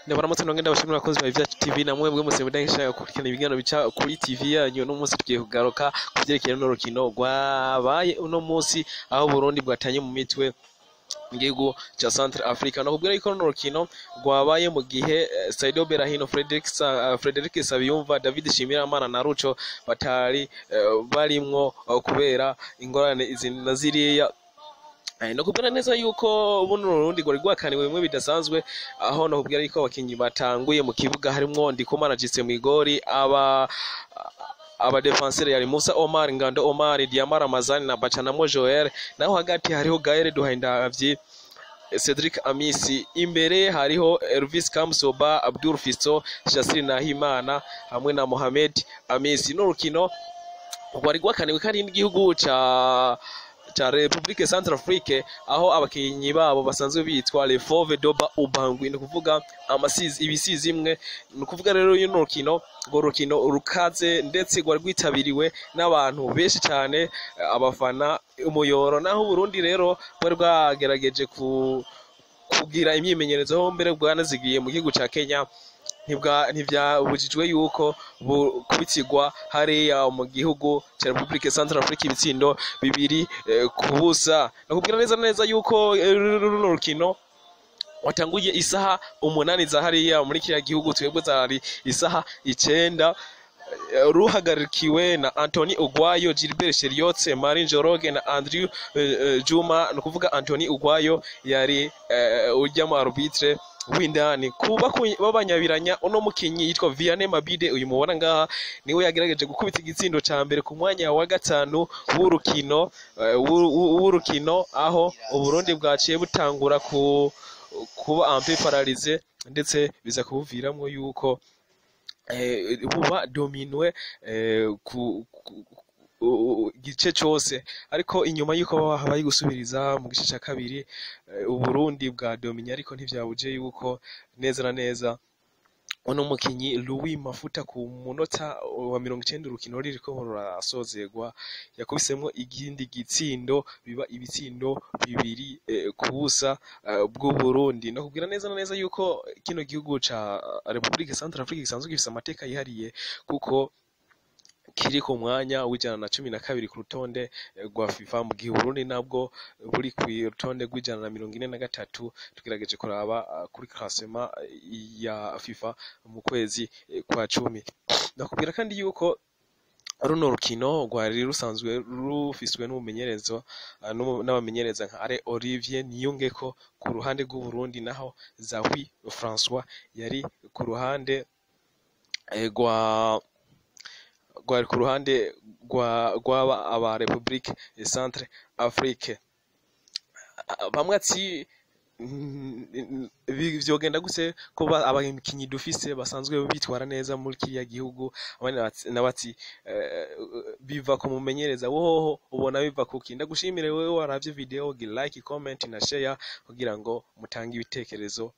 Ndabaramutse nongenda bashimira abakozi ba Ivyacu TV namwe mwe muse mudahishaka kurikirana ibiganiro bica kuri TV yanyu no munsi tugiye kugaruka kuvyerekeye n'urukino rwabaye uno munsi aho Burundi bwatanye mu mitwe igihugu ca Centre Africa. Nakubwira yuko runo rukino rwabaye mu gihe Saido Berahino, Frederic Sabiyumva, David Shimiramana na Ruco batari barimwo kubera ingorane izi na ziriya. Nakubwira neza yuko buno Burundi gwari gwakaniwe bimwe bidasanzwe, aho nakubwira yuko abakinyi batanguye mu kibuga harimwo Ndikumana Jitse Mwigori, aba defenseur yari Musa Omar, Ngando Omar, Diamara Ramazani na Bacanamo Joel, naho hagati hariho Gaël Duhaindavyi, Cedric Amisi, imbere hariho Elvis Kamsoba, Abdul Fisto, Shasiri Nahimana hamwe na Mohamed Amisi. No rukino gwari gwakaniwe kandi n'igihugu ca Republique Centrafrique, aho abakinyi babo basanzwe bitwa Les Fauves d'Oba Bangui, ni kuvuga ibisizi imwe. Ni kuvuga rero yuno rukino rukaze ndetse gwari rwitabiriwe n'abantu benshi cyane, abafana umuyoro. Naho Burundi rero bwari bwagerageje kugira imyimenyerezo aho mbere bwanazigiye mu gihugu ca Kenya, ntivyabujijwe yuko kubitsigwa hariya mu gihugu ca Republique Centrafrique ibitsindo 2-0. Nakubwira neza yuko runo rukino watanguye isaha 8 za hariya muri kiriya gihugu, twebwe zari isaha 9, ruhagarikiwe na Anthony Ugwayo, Gilbert Cheriotse, Marin Joroge na Andrew Juma. Nukuvuga Anthony Ugwayo yari ujya mu arbitre w'indani kuba babanyabiranya. Uno mukinyi yitwa Vianney Mabide, uyu mubona ngaha niwe yagerageje gukubita igitsindo ca mbere ku mwanya wa 5 w'urukino, aho Uburundi bwaciye butangura kuba un peu paralysé, ndetse biza kubuviramwo yuko buba dominwe ku gice cyose. Ariko inyuma yuko habaye gusubiriza mu gice cya kabiri, Uburundi bwa dominya, ariko ntivyabuje yuko neza na neza uno mukinyi Louis Mafuta ku munota wa 90 urukino ririko rurasozegwa yakubisemwo igindi gitsindo, biba ibitsindo 2-0 bw'u Burundi. Nakubwira neza na neza yuko kino gihugu ca Republique Centrafrique gisanzwe gifise amateka yihariye, kuko kiri ku mwanya w'112 ku rutonde rwa FIFA, mu gihe Burundi nabwo buri ku rutonde rw'143 tugerageje kuraba kuri classement ya FIFA mu kwezi kwa 10. Nakubwira kandi yuko runo rukino rwari rusanzwe rufiswe n'abamenyereza nka Are Olivier Niyongeko ku ruhande rw'u Burundi, naho Zawi François yari ku ruhande gwari ku ruhande rw'aba aba Republique Centre Afrique. Bamwe ati vyogenda guse ko abakinyi dufise basanzwe bitwara neza muri kiriya gihugu, nabati biva ku mumenyereza woho ubona biva kuki. Ndagushimire wewe waravye video, like, comment na share kugira ngo mutange ibitekerezo